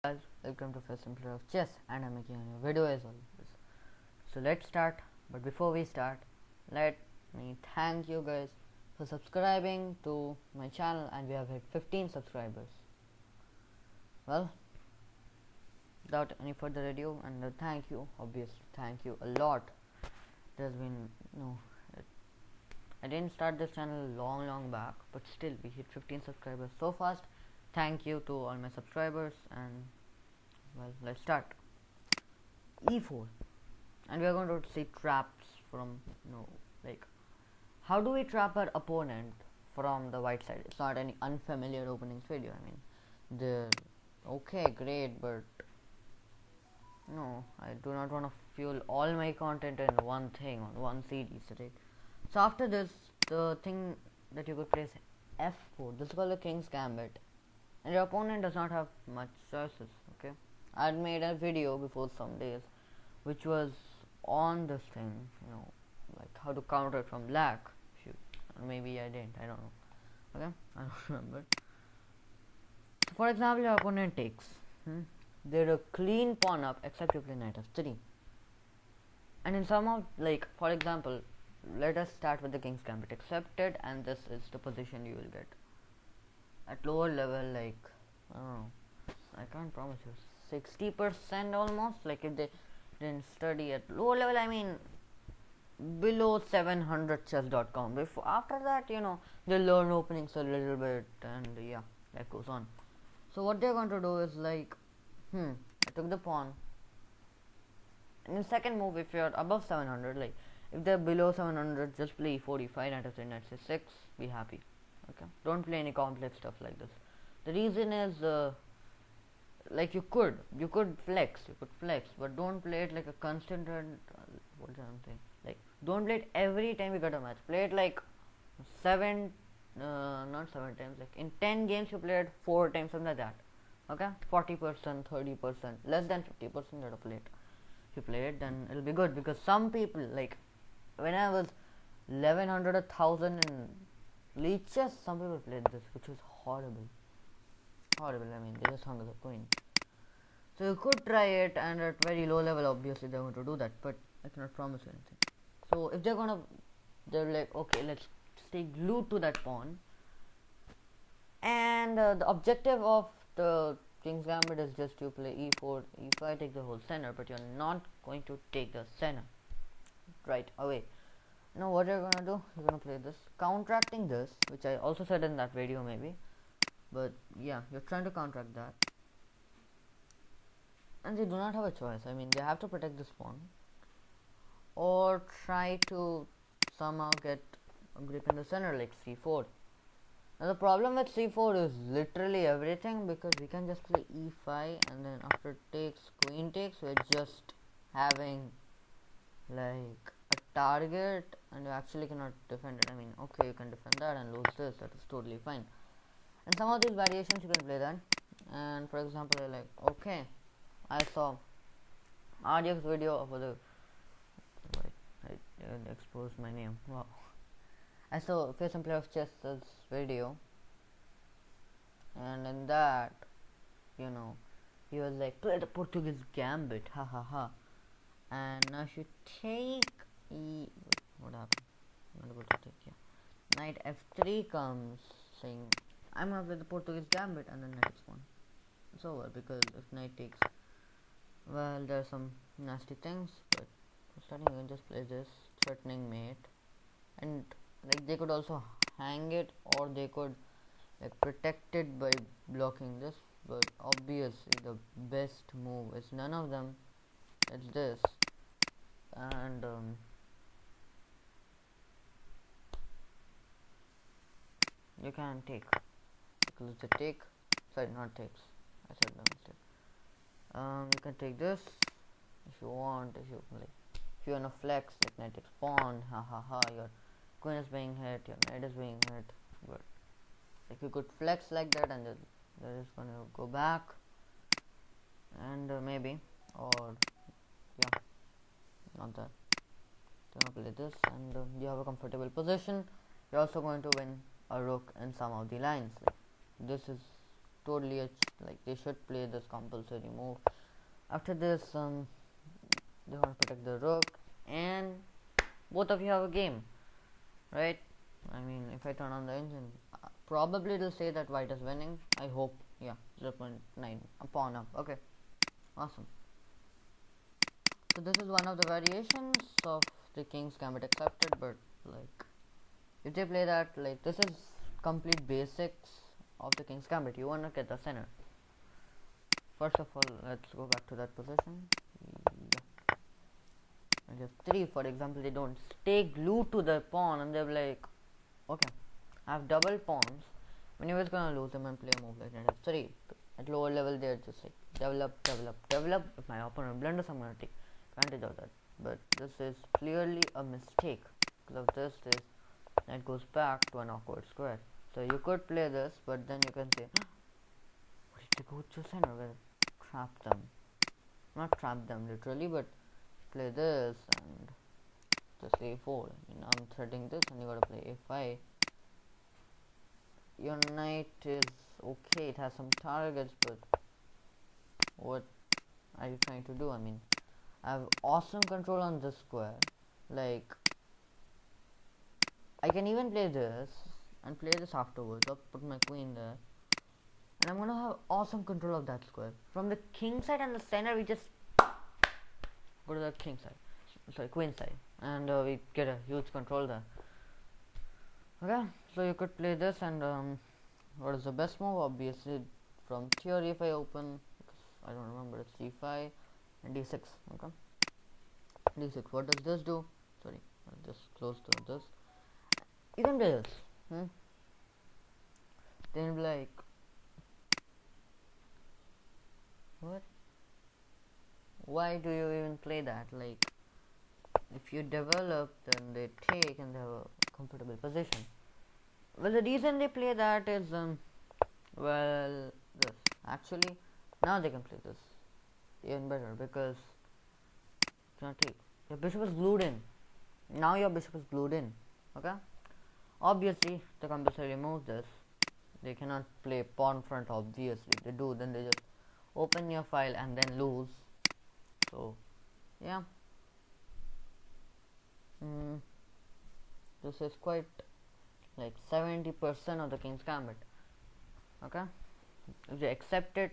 Guys, welcome to First Simple of Chess, and I'm making a new video as always. So let's start. But before we start, let me thank you guys for subscribing to my channel, and we have hit 15 subscribers. Well, without any further ado, and thank you, obviously, thank you a lot. There's been I didn't start this channel long back, but still we hit 15 subscribers so fast. Thank you to all my subscribers, and well, let's start. E4, and we are going to see traps from like how do we trap our opponent from the white side. It's not any unfamiliar openings video. I mean, they're okay, great, but no, I do not want to fuel all my content in one thing on one series, right? So after this, the thing that you could play is f4. This is called the King's Gambit, and your opponent does not have much choices. Okay, I had made a video before some days which was on this thing, like how to counter it from black. Or maybe I didn't, I don't know. Okay, I don't remember. So for example, your opponent takes they're a clean pawn up except you play knight f3, and in some of, like, for example, let us start with the King's Gambit accepted, and this is the position you will get at lower level. Like, I don't know, I can't promise you 60% almost. Like, if they didn't study at lower level, I mean below 700chess.com. Before, after that, they learn openings a little bit, and yeah, that goes on. So what they're going to do is, like, I took the pawn. In the second move, if you're above 700, like if they're below 700, just play e4, e5, knight f3, knight c6, be happy. Okay, don't play any complex stuff like this. The reason is, like, you could flex, but don't play it like a constant what is something, like, don't play it every time you get a match. Play it like not 7 times, like in 10 games you play it 4 times, something like that. Okay, 40%, 30%, less than 50% that of play it. If you play it, then it'll be good, because some people, like when I was 1100, 1000 in league chess, some people played this, which was horrible. I mean, they just hung as a queen. So you could try it, and at very low level, obviously they're going to do that, but I cannot promise you anything. So if they're like, okay, let's stay glued to that pawn, and the objective of the King's Gambit is just to play e4, e5, take the whole center, but you're not going to take the center right away. Now what you're gonna do, you're gonna play this, counteracting this, which I also said in that video maybe, but yeah, you're trying to counteract that, and they do not have a choice. I mean, they have to protect this pawn or try to somehow get a grip in the center, like c4. Now the problem with c4 is literally everything, because we can just play e5, and then after it takes, queen takes, we're just having like a target, and you actually cannot defend it. I mean, okay, you can defend that and lose this, that is totally fine. And some of these variations you can play that. And for example, you're like, okay, I saw RDX video of the I exposed my name. Wow. I saw First Simple of Chess's video, and in that, he was like, play the Portuguese Gambit, ha ha ha. And now if you take what happened? I'm not able to take, yeah. Knight f3 comes, saying I'm gonna play the Portuguese Gambit, and then knight f1. It's over, because if knight takes, well, there are some nasty things, but for starting you can just play this, threatening mate, and like they could also hang it, or they could like protect it by blocking this, but obviously the best move is none of them. It's this, and you can take, because it's a take, sorry, not takes, I said by mistake. You can take this if you want, if you wanna flex, like knight takes pawn, ha ha ha, your queen is being hit, your knight is being hit, but like you could flex like that, and they're just gonna go back, and maybe, or yeah, not that, you're gonna play this, and you have a comfortable position. You're also going to win a rook in some of the lines. Like, this is totally like they should play this compulsory move. After this, they want to protect the rook, and both of you have a game, right? I mean, if I turn on the engine, probably it'll say that white is winning. I hope. Yeah, 0.9, a pawn up. Okay, awesome. So this is one of the variations of the king's gambit accepted, but like if they play that, like this is complete basics of the king's gambit. You want to get the center. First of all, let's go back to that position. Yeah. And if 3, for example, they don't stay glued to the pawn and they're like, okay, I have double pawns. Whenever it's gonna lose them and play a move like that. 3. At lower level, they're just like develop. If my opponent blunders, I'm gonna take advantage of that. But this is clearly a mistake. Because of this, it goes back to an awkward square. So you could play this, but then you can say, what if they go to center? Well, trap them. Not trap them literally, but play this and just a4. I'm threading this, and you gotta play a5. Your knight is okay, it has some targets, but what are you trying to do? I mean, I have awesome control on this square. Like, I can even play this and play this afterwards. I'll put my queen there, and I'm gonna have awesome control of that square. From the king side and the center, we just go to the king side, sorry, queen side, and we get a huge control there. Okay, so you could play this, and what is the best move? Obviously, from theory, if I open, because I don't remember, it's d5 and d6. Okay, d6. What does this do? Sorry, I'll just close this. You can play this. Then be like, what? Why do you even play that? Like, if you develop, then they take and they have a comfortable position. Well, the reason they play that is, well, this. Actually, now they can play this even better because you cannot take. Your bishop is glued in. Now your bishop is glued in. Okay? Obviously, the compulsory remove this. They cannot play pawn front, obviously. If they do, then they just open your file and then lose. So, yeah. This is quite like 70% of the king's gambit. Okay, if they accept it,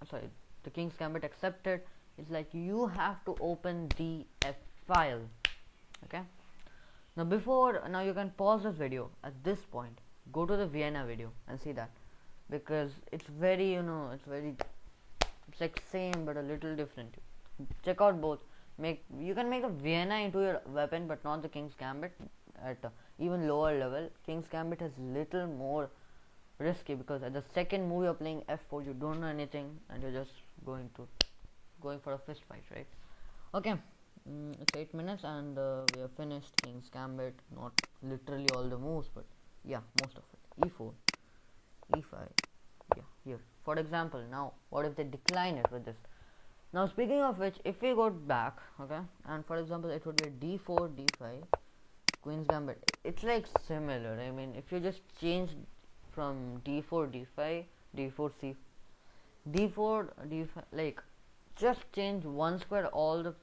sorry, the king's gambit accepted, it's like you have to open the F file. Okay, now you can pause this video at this point, go to the Vienna video and see that, because it's very, it's like same but a little different. Check out both. You can make the Vienna into your weapon, but not the king's gambit. At even lower level, king's gambit is little more risky, because at the second move you're playing f4, you don't know anything and you're just going for a fist fight, right? Okay, it's 8 minutes and we have finished king's gambit. Not literally all the moves, but yeah, most of it. e4, e5, yeah, here. For example, now what if they decline it with this? Now speaking of which, if we go back, okay, and for example it would be d4, d5, queen's gambit. It's like similar. I mean, if you just change from d4, d5, d4, c, d4, d5, like just change one square, all the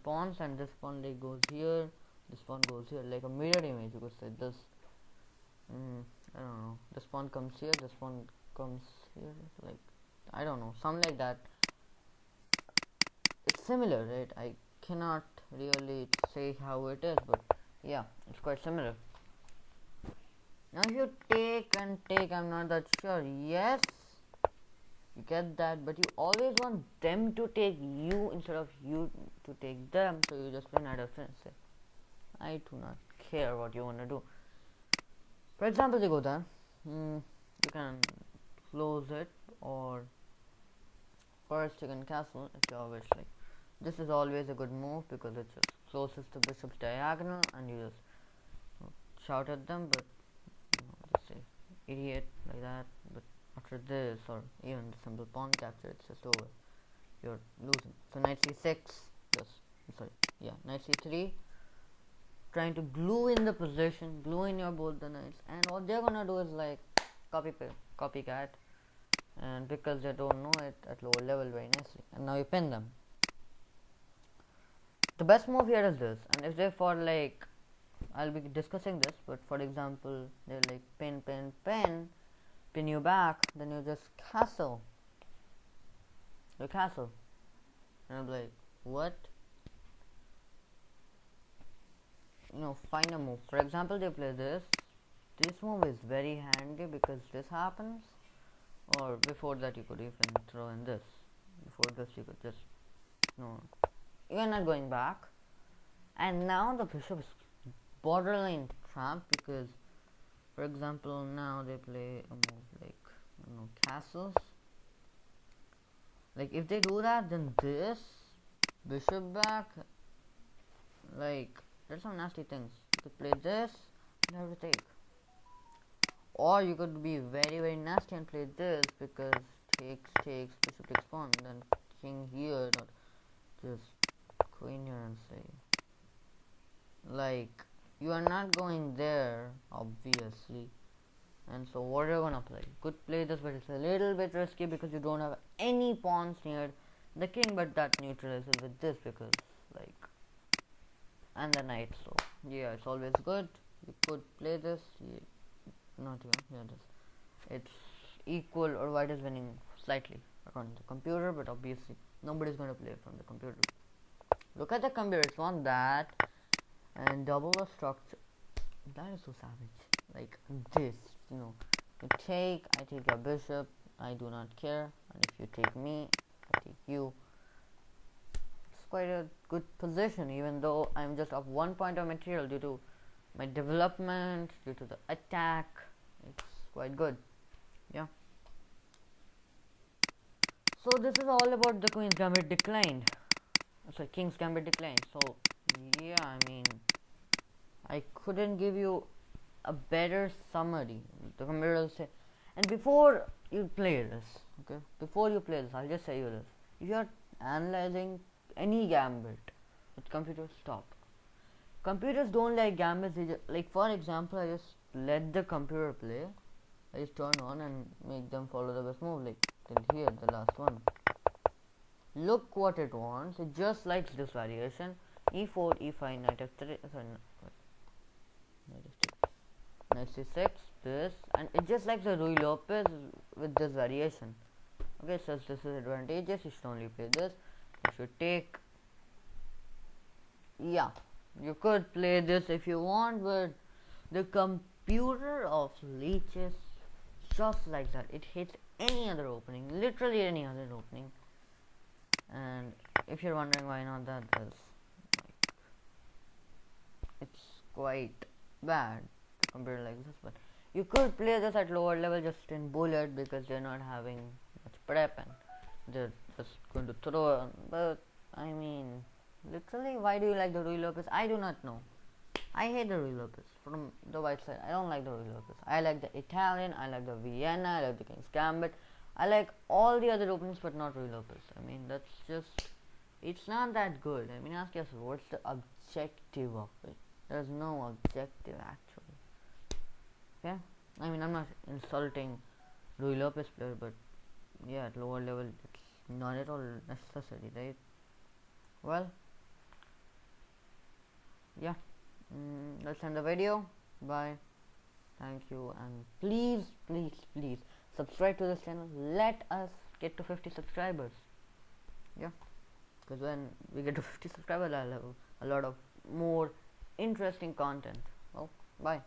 pawns, and this pawn like goes here, this pawn goes here, like a mirror image. You could say this. I don't know. This pawn comes here, this pawn comes here. Like, I don't know, something like that. It's similar, right? I cannot really say how it is, but yeah, it's quite similar. Now if you take and take, I'm not that sure. Yes, you get that, but you always want them to take you instead of you to take them, so you just play knight f6. I do not care what you want to do. For example, you go there, you can close it, or first you can castle if you wish. Like, this is always a good move because it just closes the bishop's diagonal and you just shout at them, but just say idiot like that. But after this, or even the simple pawn capture, it's just over. You're losing. So knight c6, knight c3, trying to glue in the position, glue in your both the knights, and what they're gonna do is like copycat, and because they don't know it at lower level very nicely, and now you pin them. The best move here is this, and if they for like, I'll be discussing this, but for example they're like pin you back, then you just castle, and I'm like, what? Find a move. For example, they play this move is very handy because this happens, or before that you could even throw in this. Before this you could just, you're not going back, and now the bishop is borderline trapped because, for example, now they play a move like, castles. Like if they do that, then this bishop back, like there's some nasty things. You could play this and have to take, or you could be very very nasty and play this because takes, bishop takes pawn, then king here, not just queen here, and say, like, you are not going there obviously, and so what are you gonna play? You could play this, but it's a little bit risky because you don't have any pawns near the king, but that neutralizes with this because, like, and the knight. So yeah, it's always good. You could play this, not even, this, it's equal, or white is winning slightly according to the computer, but obviously nobody's going to play from the computer. Look at the computer, it's not that, and double the structure, that is so savage. Like this, you take, I take your bishop, I do not care, and if you take me, I take you. It's quite a good position, even though I'm just up 1 point of material due to my development, due to the attack. It's quite good. Yeah. So this is all about the Queen's Gambit declined. Sorry, King's Gambit declined. So yeah, I mean, I couldn't give you a better summary. The computer will say, and before you play this, okay, I'll just say you this. If you are analyzing any gambit with computers, stop. Computers don't like gambits. They just, like, for example, I just let the computer play. I just turn on and make them follow the best move, like till here, the last one. Look what it wants. It just likes this variation: e4, e5, knight f3. Sorry, knight c6. This, and it just likes the Ruy Lopez with this variation. Okay, so this is advantageous. You should only play this. You should take. Yeah, you could play this if you want, but the computer of leeches just like that. It hits any other opening, literally any other opening. And if you're wondering why not that, is like, it's quite bad to compare like this, but you could play this at lower level just in bullet because they're not having much prep and they're just going to throw on. But I mean, literally, why do you like the Ruy Lopez? I do not know. I hate the Ruy Lopez from the white side. I don't like the Ruy Lopez. I like the Italian, I like the Vienna, I like the King's Gambit. I like all the other openings, but not Ruy Lopez. I mean, that's just, it's not that good. I mean, ask yourself, what's the objective of it? There's no objective actually. Okay? I mean, I'm not insulting Ruy Lopez player, but yeah, at lower level, it's not at all necessary, right? Well, yeah. Let's end the video. Bye. Thank you, and please subscribe to this channel. Let us get to 50 subscribers. Yeah, because when we get to 50 subscribers, I'll have a lot of more interesting content. Well, bye.